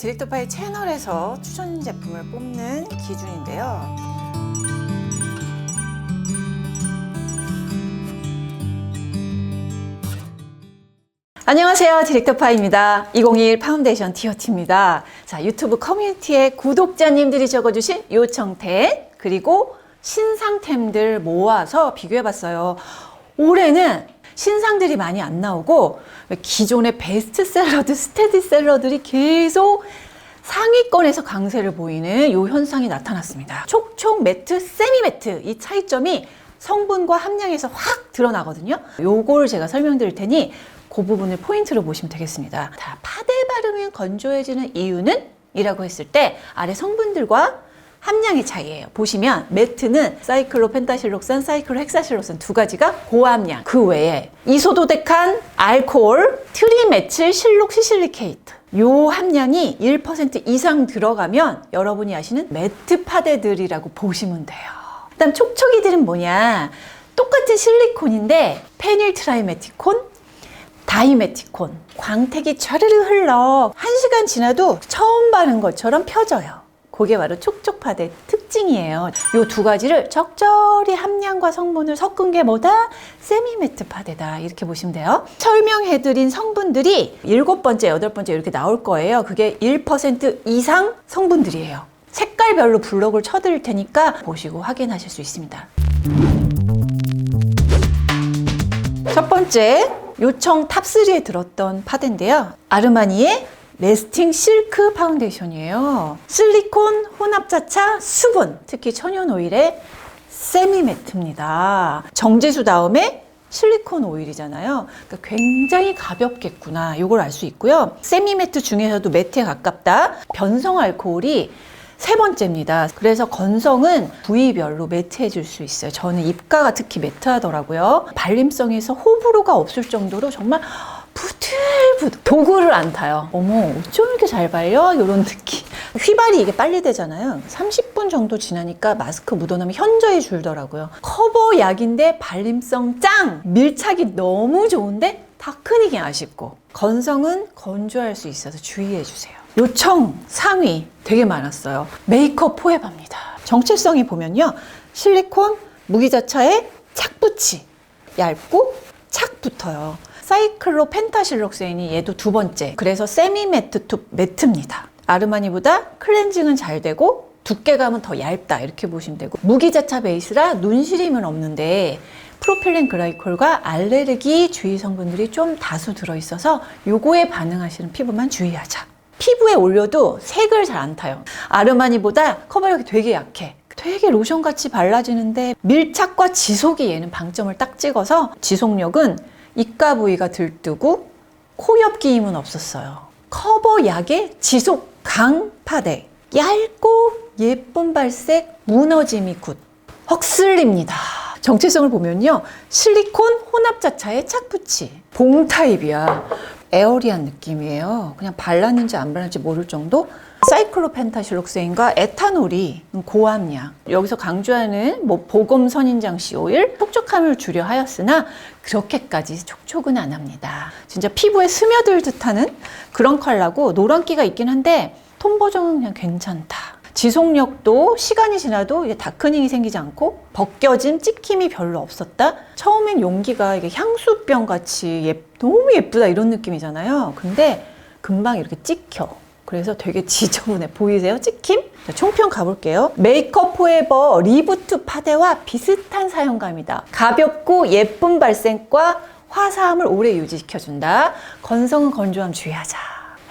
디렉터파이 채널에서 추천 제품을 뽑는 기준인데요. 안녕하세요. 디렉터파이입니다. 2021 파운데이션 TOT입니다. 자, 유튜브 커뮤니티에 구독자님들이 적어주신 요청템 그리고 신상템들 모아서 비교해봤어요. 올해는 신상들이 많이 안 나오고 기존의 베스트셀러들, 스테디셀러들이 계속 상위권에서 강세를 보이는 이 현상이 나타났습니다. 촉촉 매트, 세미 매트 이 차이점이 성분과 함량에서 확 드러나거든요. 요걸 제가 설명드릴 테니 그 부분을 포인트로 보시면 되겠습니다. 자, 파데 바르면 건조해지는 이유는? 이라고 했을 때 아래 성분들과 함량의 차이예요. 보시면 매트는 사이클로펜타실록산, 사이클로헥사실록산 두 가지가 고함량. 그 외에 이소도데칸, 알코올, 트리메칠, 실록, 시실리케이트 요 함량이 1% 이상 들어가면 여러분이 아시는 매트 파데들이라고 보시면 돼요. 그다음 촉촉이들은 뭐냐? 똑같은 실리콘인데 페닐트라이메티콘, 다이메티콘, 광택이 촤르르 흘러 1시간 지나도 처음 바른 것처럼 펴져요. 그게 바로 촉촉파데 특징이에요. 이 두 가지를 적절히 함량과 성분을 섞은 게 뭐다? 세미매트 파데다. 이렇게 보시면 돼요. 설명해드린 성분들이 7번째, 8번째 이렇게 나올 거예요. 그게 1% 이상 성분들이에요. 색깔별로 블록을 쳐드릴 테니까 보시고 확인하실 수 있습니다. 첫 번째, 요청 탑3에 들었던 파데인데요. 아르마니의 레스팅 실크 파운데이션이에요. 실리콘, 혼합자차, 수분, 특히 천연 오일의 세미 매트입니다. 정제수 다음에 실리콘 오일이잖아요. 그러니까 굉장히 가볍겠구나. 이걸 알 수 있고요. 세미 매트 중에서도 매트에 가깝다. 변성 알코올이 3번째입니다. 그래서 건성은 부위별로 매트해 줄 수 있어요. 저는 입가가 특히 매트하더라고요. 발림성에서 호불호가 없을 정도로 정말 부들부들 도구를 안 타요. 어머, 어쩜 이렇게 잘 발려? 이런 느낌. 휘발이 이게 빨리 되잖아요. 30분 정도 지나니까 마스크 묻어나면 현저히 줄더라고요. 커버 약인데 발림성 짱! 밀착이 너무 좋은데 다크닉이 아쉽고 건성은 건조할 수 있어서 주의해 주세요. 요청 상위 되게 많았어요. 메이크업 포에바입니다. 정체성이 보면요. 실리콘, 무기자차에 착붙이 얇고 착 붙어요. 사이클로 펜타실록세인이 얘도 2번째. 그래서 세미 매트 투 매트입니다. 아르마니보다 클렌징은 잘 되고 두께감은 더 얇다 이렇게 보시면 되고 무기자차 베이스라 눈시림은 없는데 프로필렌 글라이콜과 알레르기 주의 성분들이 좀 다수 들어있어서 요거에 반응하시는 피부만 주의하자. 피부에 올려도 색을 잘 안 타요. 아르마니보다 커버력이 되게 약해. 되게 로션같이 발라지는데 밀착과 지속이 얘는 방점을 딱 찍어서 지속력은 입가 부위가 들뜨고 코 옆 기임은 없었어요. 커버 약의 지속 강파데 얇고 예쁜 발색 무너짐이 굿 헉슬립니다. 정체성을 보면요. 실리콘 혼합자차의 착붙이 봉 타입이야. 에어리한 느낌이에요. 그냥 발랐는지 안 발랐는지 모를 정도. 사이클로펜타실록세인과 에탄올이 고함량. 여기서 강조하는 보검 선인장 씨 오일 촉촉함을 주려 하였으나 그렇게까지 촉촉은 안 합니다. 진짜 피부에 스며들 듯하는 그런 컬러고 노란기가 있긴 한데 톤 버전은 그냥 괜찮다. 지속력도 시간이 지나도 이제 다크닝이 생기지 않고 벗겨진 찍힘이 별로 없었다. 처음엔 용기가 이게 향수병 같이 너무 예쁘다 이런 느낌이잖아요. 근데 금방 이렇게 찍혀. 그래서 되게 지저분해. 보이세요? 찍힘? 자, 총평 가볼게요. 메이크업 포에버 리부트 파데와 비슷한 사용감이다. 가볍고 예쁜 발색과 화사함을 오래 유지시켜준다. 건성은 건조함 주의하자.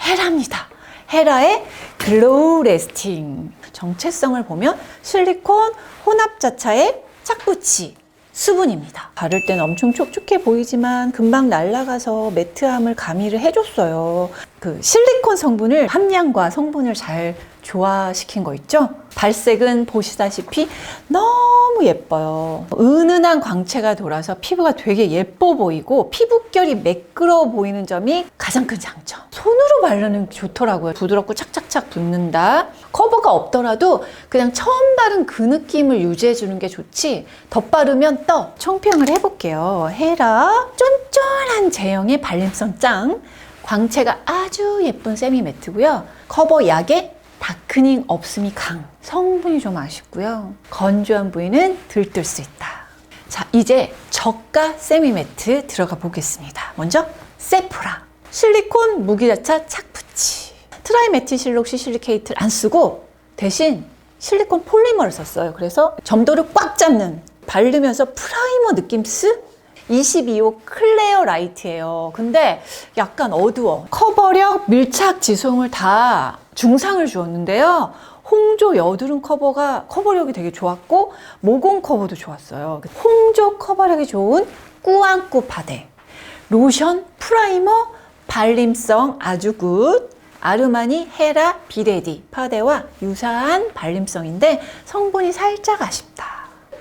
헤라입니다. 헤라의 글로우 레스팅. 정체성을 보면 실리콘, 혼합자차의 착붙이, 수분입니다. 바를 때는 엄청 촉촉해 보이지만 금방 날아가서 매트함을 가미를 해줬어요. 그 실리콘 성분을 함량과 성분을 잘 조화시킨 거 있죠? 발색은 보시다시피 너무 예뻐요. 은은한 광채가 돌아서 피부가 되게 예뻐 보이고 피부결이 매끄러워 보이는 점이 가장 큰 장점. 손으로 바르는 게 좋더라고요. 부드럽고 착착착 붙는다. 커버가 없더라도 그냥 처음 바른 그 느낌을 유지해 주는 게 좋지 덧바르면 떠. 총평을 해볼게요. 헤라 쫀쫀한 제형의 발림성 짱. 광채가 아주 예쁜 세미 매트고요. 커버 약에 다크닝 없음이 강. 성분이 좀 아쉽고요. 건조한 부위는 들뜰 수 있다. 자, 이제 저가 세미 매트 들어가 보겠습니다. 먼저 세프라 실리콘 무기자차 착붙이. 트라이메틸실록시 실리케이트를 안 쓰고 대신 실리콘 폴리머를 썼어요. 그래서 점도를 꽉 잡는, 바르면서 프라이머 느낌스 22호 클레어 라이트예요. 근데 약간 어두워. 커버력, 밀착, 지송을 다 중상을 주었는데요. 홍조 여드름 커버력이 되게 좋았고 모공 커버도 좋았어요. 홍조 커버력이 좋은 꾸안꾸 파데. 로션, 프라이머, 발림성 아주 굿. 아르마니 헤라 비레디 파데와 유사한 발림성인데 성분이 살짝 아쉽다.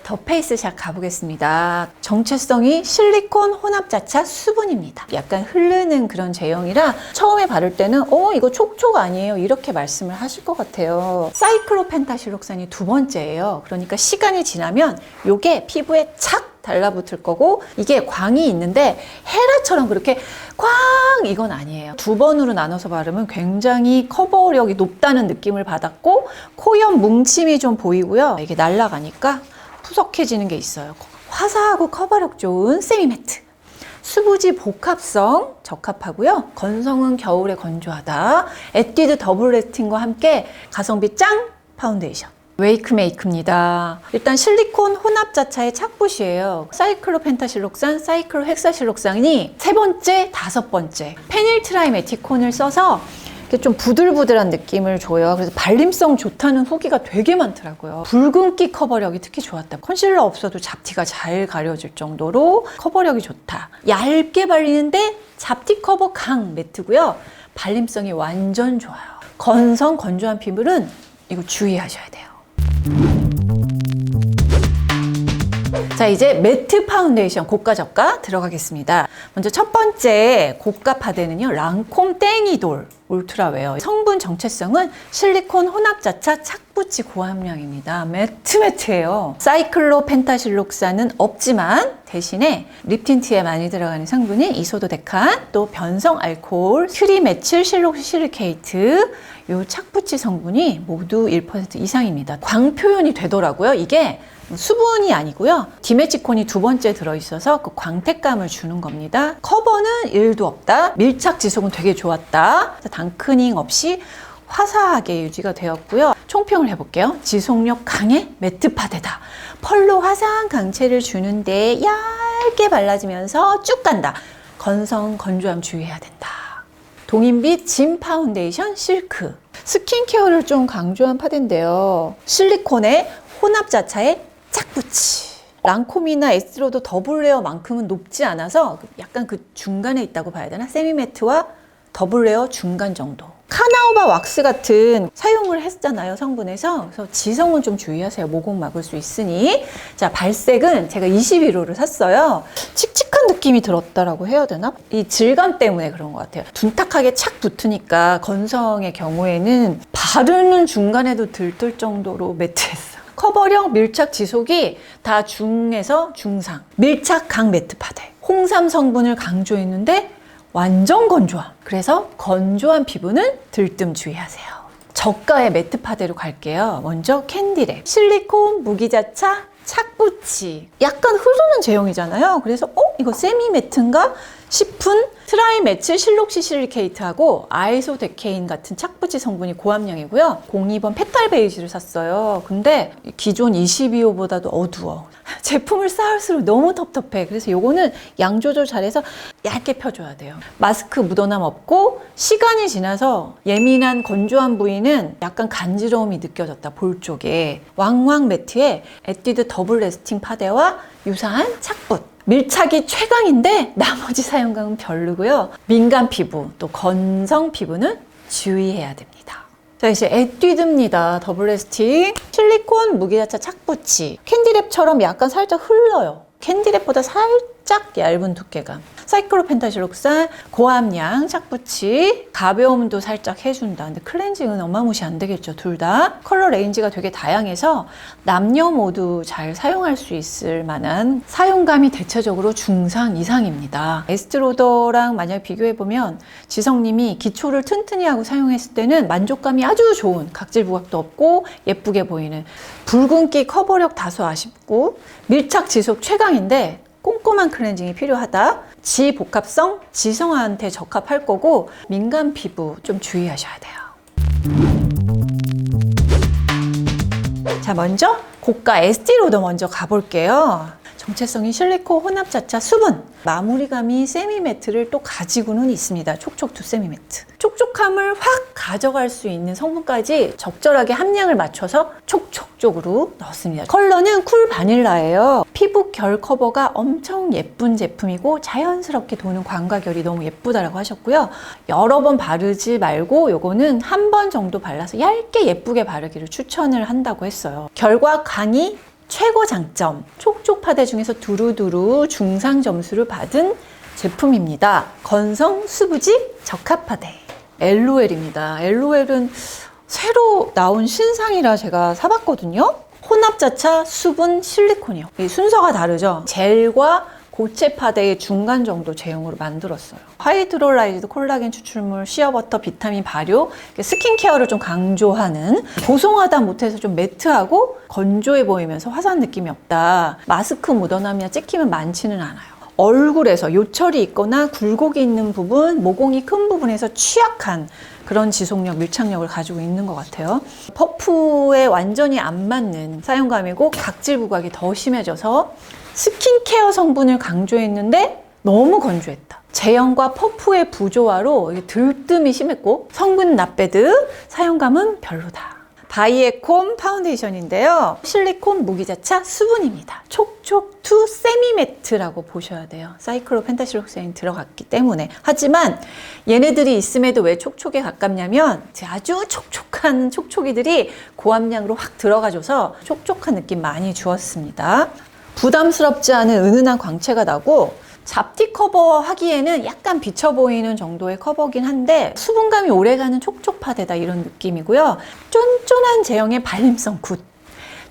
더 페이스샷 가보겠습니다. 정체성이 실리콘 혼합자차 수분입니다. 약간 흐르는 그런 제형이라 처음에 바를 때는 이거 촉촉 아니에요? 이렇게 말씀을 하실 것 같아요. 사이클로펜타실록산이 두 번째예요. 그러니까 시간이 지나면 이게 피부에 착 달라붙을 거고, 이게 광이 있는데 헤라처럼 그렇게 꽝 이건 아니에요. 두 번으로 나눠서 바르면 굉장히 커버력이 높다는 느낌을 받았고 코옆 뭉침이 좀 보이고요. 이게 날아가니까 푸석해지는 게 있어요. 화사하고 커버력 좋은 세미매트. 수부지 복합성 적합하고요. 건성은 겨울에 건조하다. 에뛰드 더블 래스팅과 함께 가성비 짱 파운데이션. 웨이크메이크입니다. 일단 실리콘 혼합자차의 착붙이에요. 사이클로펜타실록산, 사이클로헥사실록산이 세 번째, 다섯 번째 페닐트라이메티콘을 써서 좀 부들부들한 느낌을 줘요. 그래서 발림성 좋다는 후기가 되게 많더라고요. 붉은기 커버력이 특히 좋았다. 컨실러 없어도 잡티가 잘 가려질 정도로 커버력이 좋다. 얇게 발리는데 잡티 커버 강 매트고요. 발림성이 완전 좋아요. 건성 건조한 피부는 이거 주의하셔야 돼요. 자, 이제 매트 파운데이션 고가 저가 들어가겠습니다. 먼저 첫 번째 고가 파데는요, 랑콤 땡이돌 울트라웨어. 성분 정체성은 실리콘 혼합자차 착붙이 고함량입니다. 매트예요. 사이클로펜타실록산은 없지만 대신에 립 틴트에 많이 들어가는 성분인 이소도데칸, 또 변성 알코올, 트리메칠 실리케이트, 요 착붙이 성분이 모두 1% 이상입니다. 광 표현이 되더라고요. 이게 수분이 아니고요. 디메치콘이 두 번째 들어있어서 그 광택감을 주는 겁니다. 커버는 1도 없다. 밀착 지속은 되게 좋았다. 단크닝 없이 화사하게 유지가 되었고요. 총평을 해볼게요. 지속력 강해 매트 파데다. 펄로 화사한 강체를 주는데 얇게 발라지면서 쭉 간다. 건성 건조함 주의해야 된다. 동인빛 진 파운데이션 실크. 스킨케어를 좀 강조한 파데인데요. 실리콘의 혼합자차에 착붙이. 랑콤이나 에스로도 더블 레어만큼은 높지 않아서 약간 그 중간에 있다고 봐야 되나? 세미매트와 더블 레어 중간 정도. 카나우바 왁스 같은 사용을 했잖아요, 성분에서. 그래서 지성은 좀 주의하세요. 모공 막을 수 있으니. 자, 발색은 제가 21호를 샀어요. 칙칙한 느낌이 들었다라고 해야 되나? 이 질감 때문에 그런 것 같아요. 둔탁하게 착 붙으니까 건성의 경우에는 바르는 중간에도 들뜰 정도로 매트했어요. 커버력, 밀착, 지속이 다 중에서 중상. 밀착 강 매트 파데. 홍삼 성분을 강조했는데 완전 건조함. 그래서 건조한 피부는 들뜸 주의하세요. 저가의 매트 파데로 갈게요. 먼저 캔디랩. 실리콘 무기자차 착붙이. 약간 흐르는 제형이잖아요. 그래서 이거 세미 매트인가 싶은 트라이메칠 실록시 실리케이트하고 아이소데케인 같은 착붙이 성분이 고함량이고요. 02번 페탈 베이지를 샀어요. 근데 기존 22호보다도 어두워. 제품을 쌓을수록 너무 텁텁해. 그래서 요거는 양 조절 잘해서 얇게 펴줘야 돼요. 마스크 묻어남 없고 시간이 지나서 예민한 건조한 부위는 약간 간지러움이 느껴졌다. 볼 쪽에. 왕왕 매트에 에뛰드 더블 레스팅 파데와 유사한 착붙. 밀착이 최강인데 나머지 사용감은 별로고요. 민감 피부, 또 건성 피부는 주의해야 됩니다. 자, 이제 에뛰드입니다. 더블 레스팅. 실리콘 무기자차 착붙이. 캔디랩처럼 약간 살짝 흘러요. 캔디랩보다 살짝 살짝 얇은 두께감. 사이클로펜타실록산 고함량 착붙이 가벼움도 살짝 해준다. 근데 클렌징은 어마무시 안 되겠죠. 둘 다 컬러 레인지가 되게 다양해서 남녀 모두 잘 사용할 수 있을 만한 사용감이 대체적으로 중상 이상입니다. 에스티로더랑 만약 비교해보면 지성님이 기초를 튼튼히 하고 사용했을 때는 만족감이 아주 좋은, 각질 부각도 없고 예쁘게 보이는, 붉은기 커버력 다소 아쉽고 밀착 지속 최강인데 꼼꼼한 클렌징이 필요하다. 지복합성, 지성한테 적합할 거고 민감 피부 좀 주의하셔야 돼요. 자, 먼저 고가 에스티로더 먼저 가볼게요. 정체성이 실리콘 혼합자차 수분, 마무리감이 세미매트를 또 가지고는 있습니다. 촉촉 투 세미매트. 촉촉함을 확 가져갈 수 있는 성분까지 적절하게 함량을 맞춰서 촉촉 쪽으로 넣었습니다. 컬러는 쿨 바닐라예요. 피부 결 커버가 엄청 예쁜 제품이고 자연스럽게 도는 광과 결이 너무 예쁘다라고 하셨고요. 여러 번 바르지 말고 요거는 한 번 정도 발라서 얇게 예쁘게 바르기를 추천을 한다고 했어요. 결과 강이 최고 장점, 촉촉 파데 중에서 두루두루 중상 점수를 받은 제품입니다. 건성 수부지 적합파데 LOL입니다. LOL은 새로 나온 신상이라 제가 사봤거든요. 혼합자차 수분 실리콘이요. 이 순서가 다르죠. 젤과 고체 파데의 중간 정도 제형으로 만들었어요. 하이드롤라이즈드 콜라겐 추출물, 시어버터, 비타민 발효, 스킨케어를 좀 강조하는, 보송하다 못해서 좀 매트하고 건조해 보이면서 화사한 느낌이 없다. 마스크 묻어남이나 찍히면 많지는 않아요. 얼굴에서 요철이 있거나 굴곡이 있는 부분, 모공이 큰 부분에서 취약한 그런 지속력, 밀착력을 가지고 있는 것 같아요. 퍼프에 완전히 안 맞는 사용감이고 각질 부각이 더 심해져서 스킨케어 성분을 강조했는데 너무 건조했다. 제형과 퍼프의 부조화로 들뜸이 심했고 성분 낫배드, 사용감은 별로다. 바이에콤 파운데이션인데요. 실리콘 무기자차 수분입니다. 촉촉 투 세미매트라고 보셔야 돼요. 사이클로펜타실록산이 들어갔기 때문에. 하지만 얘네들이 있음에도 왜 촉촉에 가깝냐면 아주 촉촉한 촉촉이들이 고함량으로 확 들어가줘서 촉촉한 느낌 많이 주었습니다. 부담스럽지 않은 은은한 광채가 나고 잡티 커버 하기에는 약간 비쳐 보이는 정도의 커버긴 한데 수분감이 오래가는 촉촉파데다 이런 느낌이고요. 쫀쫀한 제형의 발림성 굿.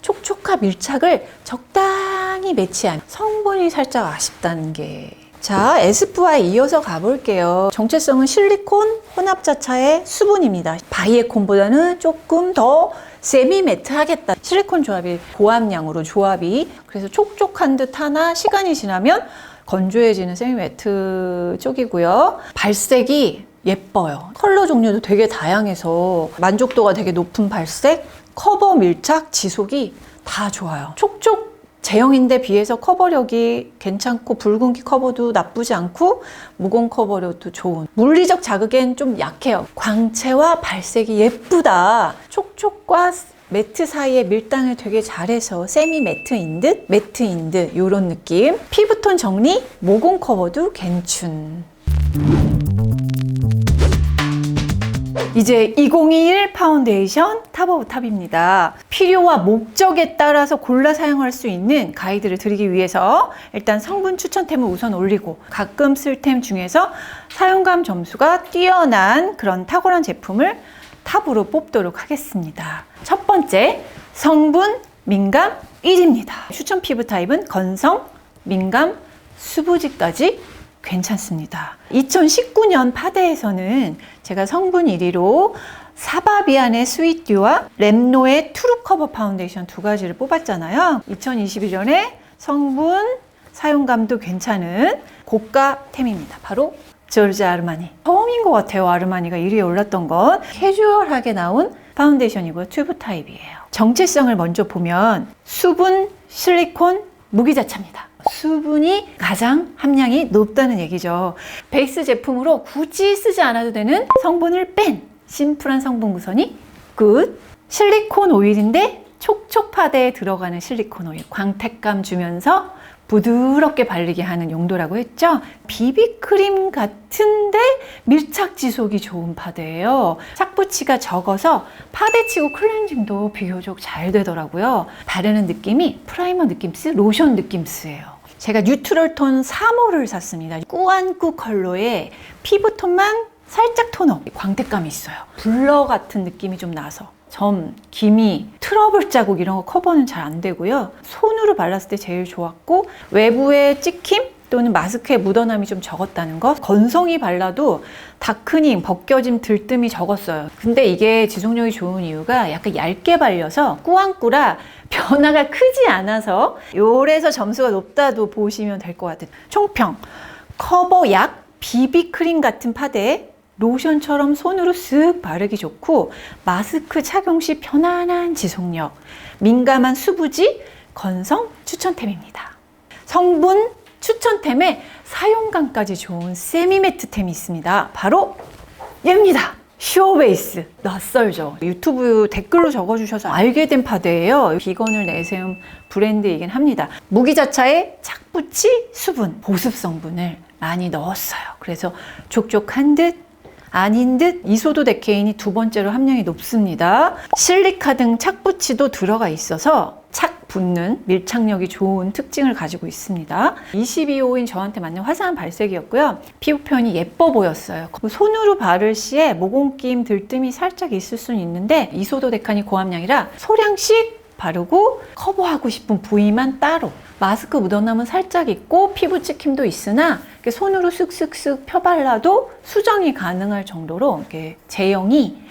촉촉한 밀착을 적당히 매치한 성분이 살짝 아쉽다는 게. 자, 에스쁘아에 이어서 가볼게요. 정체성은 실리콘 혼합자차의 수분입니다. 바이에콘보다는 조금 더 세미매트 하겠다. 실리콘 조합이 고함량으로 조합이 그래서 촉촉한 듯 하나 시간이 지나면 건조해지는 세미매트 쪽이고요. 발색이 예뻐요. 컬러 종류도 되게 다양해서 만족도가 되게 높은 발색, 커버 밀착, 지속이 다 좋아요. 촉촉 제형인데 비해서 커버력이 괜찮고 붉은기 커버도 나쁘지 않고 무공 커버력도 좋은, 물리적 자극엔 좀 약해요. 광채와 발색이 예쁘다. 촉촉과 매트 사이에 밀당을 되게 잘해서 세미 매트인 듯 매트인 듯 이런 느낌. 피부톤 정리, 모공 커버도 괜춘. 이제 2021 파운데이션 탑 오브 탑입니다. 필요와 목적에 따라서 골라 사용할 수 있는 가이드를 드리기 위해서 일단 성분 추천템을 우선 올리고 가끔 쓸 템 중에서 사용감 점수가 뛰어난 그런 탁월한 제품을 탑으로 뽑도록 하겠습니다. 첫 번째, 성분 민감 1입니다. 추천 피부 타입은 건성, 민감, 수부지까지 괜찮습니다. 2019년 파데에서는 제가 성분 1위로 사바비안의 스윗듀와 랩노의 트루 커버 파운데이션 두 가지를 뽑았잖아요. 2021년에 성분, 사용감도 괜찮은 고가템입니다. 바로 조르지아 아르마니. 처음인 것 같아요. 아르마니가 1위에 올랐던 건. 캐주얼하게 나온 파운데이션이고요. 튜브 타입이에요. 정체성을 먼저 보면 수분, 실리콘, 무기자차입니다. 수분이 가장 함량이 높다는 얘기죠. 베이스 제품으로 굳이 쓰지 않아도 되는 성분을 뺀 심플한 성분 구성이 굿. 실리콘 오일인데 촉촉 파데에 들어가는 실리콘 오일. 광택감 주면서 부드럽게 발리게 하는 용도라고 했죠. 비비크림 같은데 밀착 지속이 좋은 파데예요. 착붙이가 적어서 파데치고 클렌징도 비교적 잘 되더라고요. 바르는 느낌이 프라이머 느낌스, 로션 느낌스예요. 제가 뉴트럴 톤 3호를 샀습니다. 꾸안꾸 컬러의 피부톤만 살짝 톤업, 광택감이 있어요. 블러 같은 느낌이 좀 나서 점, 기미, 트러블 자국 이런 거 커버는 잘 안 되고요. 손으로 발랐을 때 제일 좋았고 외부에 찍힘 또는 마스크에 묻어남이 좀 적었다는 거. 건성이 발라도 다크닝, 벗겨짐, 들뜸이 적었어요. 근데 이게 지속력이 좋은 이유가 약간 얇게 발려서 꾸안꾸라 변화가 크지 않아서 요래서 점수가 높다도 보시면 될 것 같아요. 총평, 커버 약, 비비크림 같은 파데에 로션처럼 손으로 쓱 바르기 좋고 마스크 착용 시 편안한 지속력, 민감한 수부지, 건성 추천템입니다. 성분 추천템에 사용감까지 좋은 세미매트템이 있습니다. 바로 얘입니다. 슈어베이스. 낯설죠? 유튜브 댓글로 적어주셔서 알게 된 파데예요. 비건을 내세운 브랜드이긴 합니다. 무기자차에 착붙이 수분, 보습 성분을 많이 넣었어요. 그래서 촉촉한 듯 아닌 듯 이소도 데케인이 두 번째로 함량이 높습니다. 실리카 등 착붙이도 들어가 있어서 착 붙는 밀착력이 좋은 특징을 가지고 있습니다. 22호인 저한테 맞는 화사한 발색이었고요. 피부 표현이 예뻐 보였어요. 손으로 바를 시에 모공김, 들뜸이 살짝 있을 수는 있는데 이소도 데칸이 고함량이라 소량씩 바르고 커버하고 싶은 부위만 따로. 마스크 묻어남은 살짝 있고 피부 찍힘도 있으나 손으로 쓱쓱쓱 펴발라도 수정이 가능할 정도로 이렇게 제형이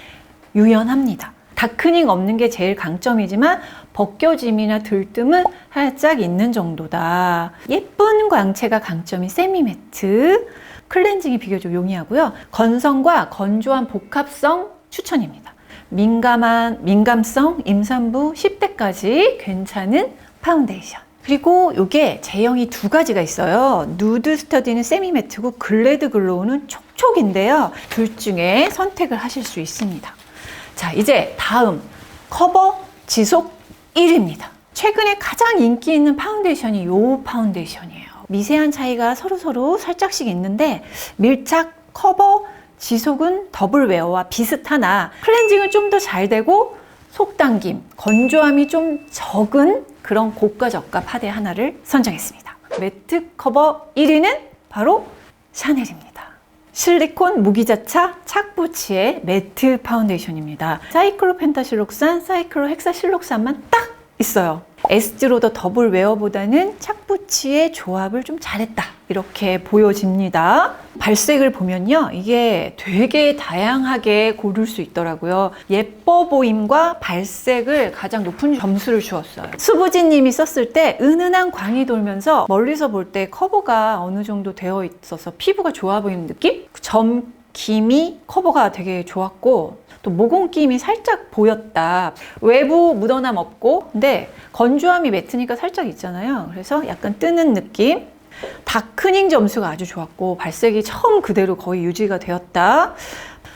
유연합니다. 다크닝 없는 게 제일 강점이지만 벗겨짐이나 들뜸은 살짝 있는 정도다. 예쁜 광채가 강점인 세미매트. 클렌징이 비교적 용이하고요. 건성과 건조한 복합성 추천입니다. 민감성, 임산부 10대까지 괜찮은 파운데이션. 그리고 이게 제형이 두 가지가 있어요. 누드 스터디는 세미매트고 글래드 글로우는 촉촉인데요. 둘 중에 선택을 하실 수 있습니다. 자, 이제 다음 커버 지속 1위입니다. 최근에 가장 인기 있는 파운데이션이 이 파운데이션이에요. 미세한 차이가 서로 살짝씩 있는데 밀착, 커버, 지속은 더블 웨어와 비슷하나 클렌징은 좀 더 잘 되고 속당김, 건조함이 좀 적은 그런 고가 저가 파데 하나를 선정했습니다. 매트 커버 1위는 바로 샤넬입니다. 실리콘 무기자차 착붙이의 매트 파운데이션입니다. 사이클로 펜타실록산, 사이클로 헥사실록산만 딱 있어요. 에스티로더 더블 웨어보다는 착붙이의 조합을 좀 잘했다 이렇게 보여집니다. 발색을 보면요, 이게 되게 다양하게 고를 수 있더라고요. 예뻐 보임과 발색을 가장 높은 점수를 주었어요. 수부지님이 썼을 때 은은한 광이 돌면서 멀리서 볼 때 커버가 어느 정도 되어 있어서 피부가 좋아 보이는 느낌? 점, 기미 커버가 되게 좋았고 또 모공김이 살짝 보였다. 외부 묻어남 없고 근데 건조함이 매트니까 살짝 있잖아요. 그래서 약간 뜨는 느낌. 다크닝 점수가 아주 좋았고 발색이 처음 그대로 거의 유지가 되었다.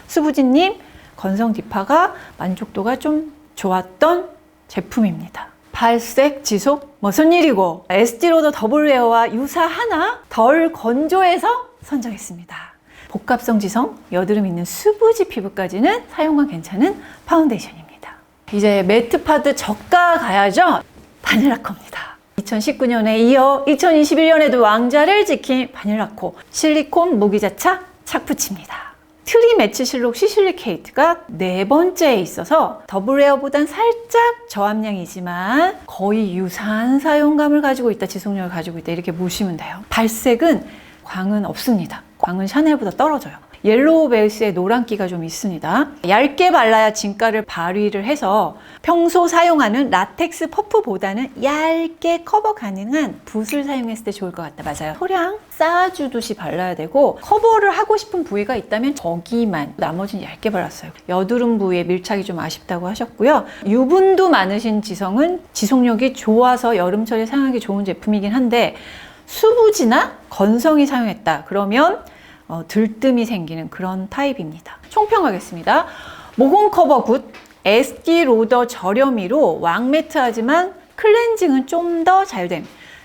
수부지님 건성 디파가 만족도가 좀 좋았던 제품입니다. 발색 지속 무슨 일이고 에스티로더 더블웨어와 유사하나 덜 건조해서 선정했습니다. 복합성 지성, 여드름 있는 수부지 피부까지는 사용감 괜찮은 파운데이션입니다. 이제 매트 파드 저가 가야죠. 바닐라코입니다. 2019년에 이어 2021년에도 왕좌를 지킨 바닐라코 실리콘 무기자차 착붙입니다. 트리 매치 실록 시실리케이트가 네 번째에 있어서 더블웨어보단 살짝 저함량이지만 거의 유사한 사용감을 가지고 있다, 지속력을 가지고 있다 이렇게 보시면 돼요. 발색은 광은 없습니다. 광은 샤넬보다 떨어져요. 옐로우 베이스에 노란기가 좀 있습니다. 얇게 발라야 진가를 발휘를 해서 평소 사용하는 라텍스 퍼프보다는 얇게 커버 가능한 붓을 사용했을 때 좋을 것 같다. 맞아요. 소량 쌓아주듯이 발라야 되고 커버를 하고 싶은 부위가 있다면 저기만, 나머지는 얇게 발랐어요. 여드름 부위에 밀착이 좀 아쉽다고 하셨고요. 유분도 많으신 지성은 지속력이 좋아서 여름철에 사용하기 좋은 제품이긴 한데 수부지나 건성이 사용했다 그러면 들뜸이 생기는 그런 타입입니다. 총평하겠습니다. 모공 커버 굿, 에스티로더 저렴이로 왕매트하지만 클렌징은 좀 더 잘됨.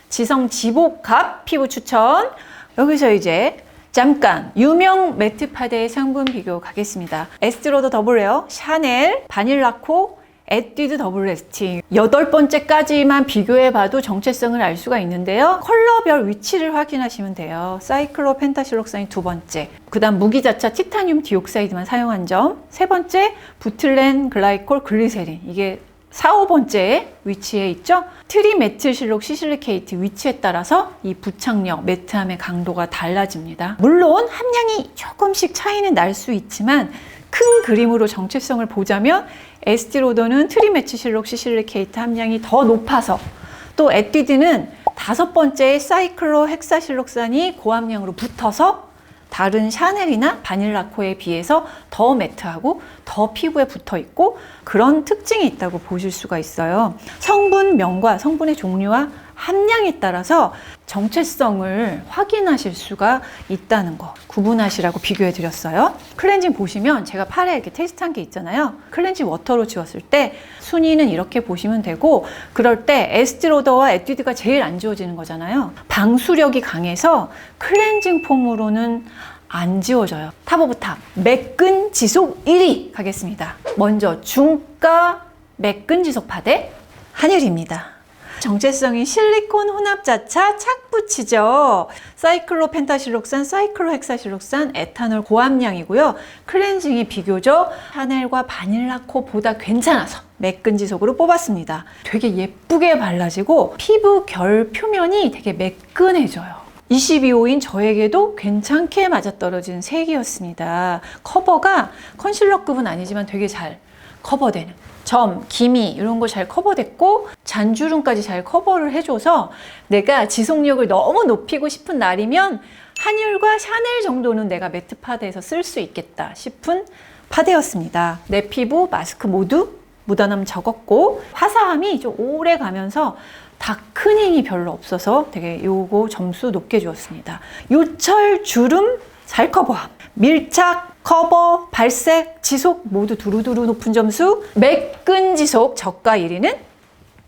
지성 지복갑 피부 추천. 여기서 이제 잠깐 유명 매트 파데의 성분 비교 가겠습니다. 에스티로더 더블웨어, 샤넬, 바닐라코, 에뛰드 더블 레스팅 8번째까지만 비교해봐도 정체성을 알 수가 있는데요. 컬러별 위치를 확인하시면 돼요. 사이클로 펜타실록산이 2번째, 그 다음 무기자차 티타늄 디옥사이드만 사용한 점, 3번째 부틸렌 글라이콜 글리세린, 이게 4, 5번째 위치에 있죠. 트리메틸실록 시실리케이트 위치에 따라서 이 부착력, 매트함의 강도가 달라집니다. 물론 함량이 조금씩 차이는 날 수 있지만 큰 그림으로 정체성을 보자면 에스티로더는 트리메틸실록 시실리케이트 함량이 더 높아서, 또 에뛰드는 5번째 사이클로 헥사실록산이 고함량으로 붙어서 다른 샤넬이나 바닐라코에 비해서 더 매트하고 더 피부에 붙어 있고 그런 특징이 있다고 보실 수가 있어요. 성분명과 성분의 종류와 함량에 따라서 정체성을 확인하실 수가 있다는 거 구분하시라고 비교해 드렸어요. 클렌징 보시면 제가 팔에 이렇게 테스트한 게 있잖아요. 클렌징 워터로 지웠을 때 순위는 이렇게 보시면 되고, 그럴 때 에스티로더와 에뛰드가 제일 안 지워지는 거잖아요. 방수력이 강해서 클렌징 폼으로는 안 지워져요. 탑 오브 탑 매끈 지속 1위 가겠습니다. 먼저 중가 매끈 지속 파데 하늘입니다. 정체성이 실리콘 혼합자차 착붙이죠. 사이클로 펜타실록산, 사이클로 헥사실록산, 에탄올 고함량이고요. 클렌징이 비교적 샤넬과 바닐라코보다 괜찮아서 매끈 지속으로 뽑았습니다. 되게 예쁘게 발라지고 피부 결 표면이 되게 매끈해져요. 22호인 저에게도 괜찮게 맞아떨어진 색이었습니다. 커버가 컨실러급은 아니지만 되게 잘 커버되는, 점, 기미 이런 거 잘 커버됐고 잔주름까지 잘 커버를 해줘서 내가 지속력을 너무 높이고 싶은 날이면 한율과 샤넬 정도는 내가 매트 파데에서 쓸 수 있겠다 싶은 파데였습니다. 내 피부, 마스크 모두 묻어남 적었고 화사함이 좀 오래 가면서 다크닝이 별로 없어서 되게 요거 점수 높게 주었습니다. 요철, 주름 잘 커버함, 밀착, 커버, 발색, 지속 모두 두루두루 높은 점수. 매끈 지속 저가 1위는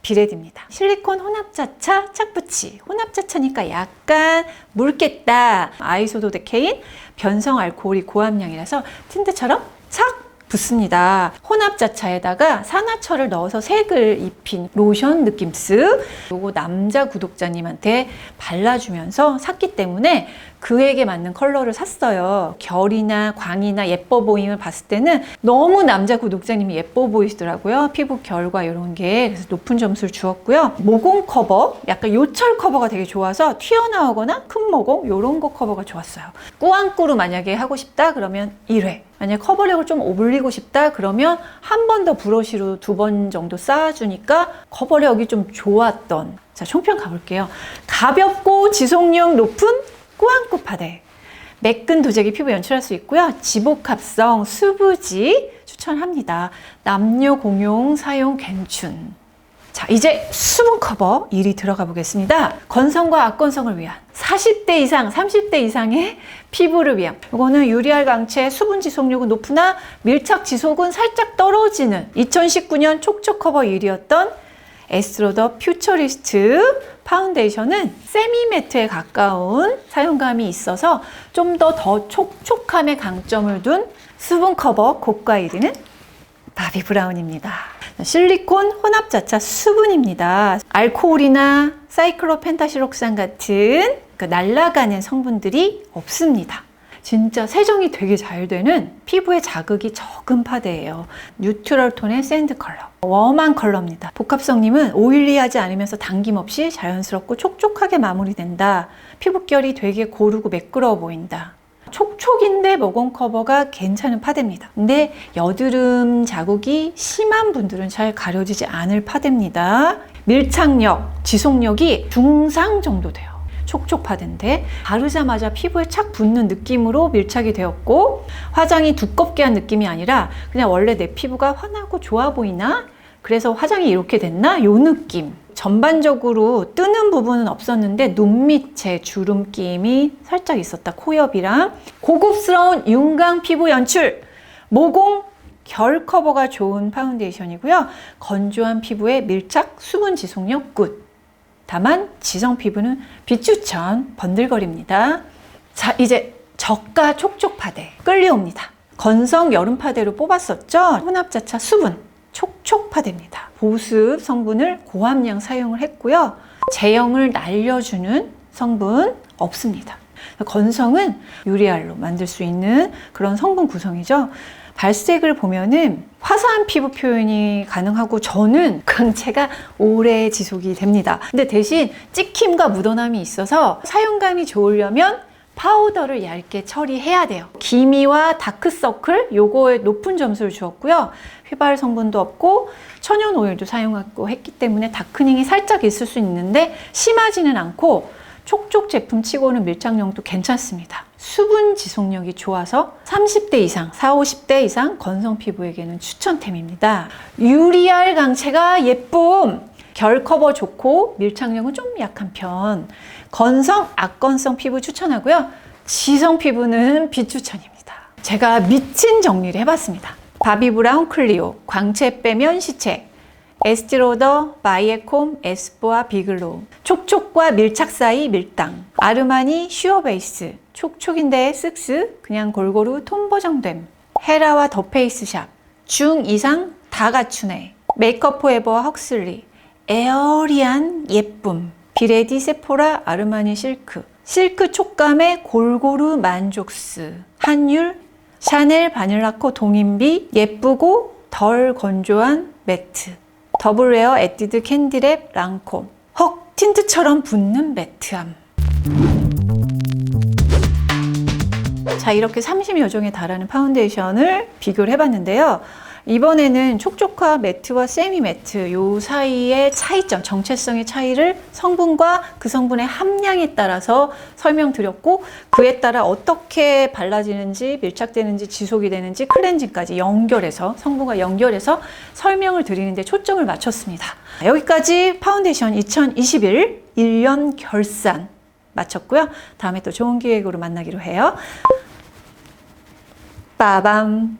비레드입니다. 실리콘 혼합자차 착붙이. 혼합자차니까 약간 묽겠다. 아이소도데케인 변성 알코올이 고함량이라서 틴트처럼 착 붙습니다. 혼합자차에다가 산화철을 넣어서 색을 입힌 로션 느낌스. 요거 남자 구독자님한테 발라주면서 샀기 때문에 그에게 맞는 컬러를 샀어요. 결이나 광이나 예뻐 보임을 봤을 때는 너무 남자 구독자님이 예뻐 보이시더라고요. 피부 결과 이런 게. 그래서 높은 점수를 주었고요. 모공 커버, 약간 요철 커버가 되게 좋아서 튀어나오거나 큰 모공 이런 거 커버가 좋았어요. 꾸안꾸로 만약에 하고 싶다 그러면 1회, 만약 커버력을 좀 올리고 싶다 그러면 한 번 더 브러쉬로 2번 정도 쌓아주니까 커버력이 좀 좋았던. 자, 총평 가볼게요. 가볍고 지속력 높은 꾸안꾸 파데, 매끈 도자기 피부 연출할 수 있고요. 지복합성 수부지 추천합니다. 남녀 공용 사용 괜춘. 자, 이제 수분 커버 1위 들어가 보겠습니다. 건성과 악건성을 위한 40대 이상, 30대 이상의 피부를 위한, 이거는 유리알 강체, 수분 지속력은 높으나 밀착 지속은 살짝 떨어지는 2019년 촉촉 커버 1위였던 에스티로더 퓨처리스트 파운데이션은 세미매트에 가까운 사용감이 있어서 좀 더 촉촉함에 강점을 둔 수분 커버 고가 1위는 바비 브라운입니다. 실리콘 혼합자차 수분입니다. 알코올이나 사이클로펜타실록산 같은 날아가는 성분들이 없습니다. 진짜 세정이 되게 잘 되는 피부에 자극이 적은 파데예요. 뉴트럴 톤의 샌드 컬러. 웜한 컬러입니다. 복합성님은 오일리하지 않으면서 당김없이 자연스럽고 촉촉하게 마무리된다. 피부결이 되게 고르고 매끄러워 보인다. 촉촉인데 모공 커버가 괜찮은 파데입니다. 근데 여드름 자국이 심한 분들은 잘 가려지지 않을 파데입니다. 밀착력, 지속력이 중상 정도 돼요. 촉촉 파데인데 바르자마자 피부에 착 붙는 느낌으로 밀착이 되었고, 화장이 두껍게 한 느낌이 아니라 그냥 원래 내 피부가 환하고 좋아 보이나? 그래서 화장이 이렇게 됐나? 요 느낌. 전반적으로 뜨는 부분은 없었는데 눈 밑에 주름김이 살짝 있었다. 코옆이랑. 고급스러운 윤광 피부 연출, 모공 결 커버가 좋은 파운데이션이고요. 건조한 피부에 밀착, 수분 지속력 굿. 다만 지성 피부는 비추천, 번들거립니다. 자, 이제 저가 촉촉 파데 끌려옵니다. 건성 여름 파데로 뽑았었죠. 혼합자차 수분. 촉촉파데입니다. 보습 성분을 고함량 사용을 했고요. 제형을 날려주는 성분 없습니다. 건성은 유리알로 만들 수 있는 그런 성분 구성이죠. 발색을 보면은 화사한 피부 표현이 가능하고 저는 광채가 오래 지속이 됩니다. 근데 대신 찍힘과 묻어남이 있어서 사용감이 좋으려면 파우더를 얇게 처리해야 돼요. 기미와 다크서클 요거에 높은 점수를 주었고요. 휘발 성분도 없고 천연 오일도 사용하고 했기 때문에 다크닝이 살짝 있을 수 있는데 심하지는 않고 촉촉 제품 치고는 밀착력도 괜찮습니다. 수분 지속력이 좋아서 30대 이상, 40, 50대 이상 건성 피부에게는 추천템입니다. 유리알 강체가 예쁨! 결 커버 좋고 밀착력은 좀 약한 편. 건성, 악건성 피부 추천하고요. 지성 피부는 비추천입니다. 제가 미친 정리를 해봤습니다. 바비브라운 클리오, 광채 빼면 시체, 에스티로더, 바이에콤, 에스쁘아, 비글로우, 촉촉과 밀착 사이 밀당, 아르마니 슈어베이스, 촉촉인데 쓱쓱 그냥 골고루 톤보정됨, 헤라와 더페이스샵, 중 이상 다 갖추네, 메이크업 포에버와 헉슬리, 에어리한 예쁨, 비레디 세포라 아르마니 실크, 실크 촉감의 골고루 만족스, 한율, 샤넬 바닐라코 동인비 예쁘고 덜 건조한 매트, 더블웨어 에뛰드 캔디랩 랑콤, 헉 틴트처럼 붙는 매트함. 자, 이렇게 30여 종에 달하는 파운데이션을 비교를 해봤는데요. 이번에는 촉촉화 매트와 세미 매트 요 사이의 차이점, 정체성의 차이를 성분과 그 성분의 함량에 따라서 설명드렸고 그에 따라 어떻게 발라지는지 밀착되는지 지속이 되는지 클렌징까지 연결해서 성분과 연결해서 설명을 드리는데 초점을 맞췄습니다. 여기까지 파운데이션 2021 1년 결산 마쳤고요. 다음에 또 좋은 기획으로 만나기로 해요. 빠밤.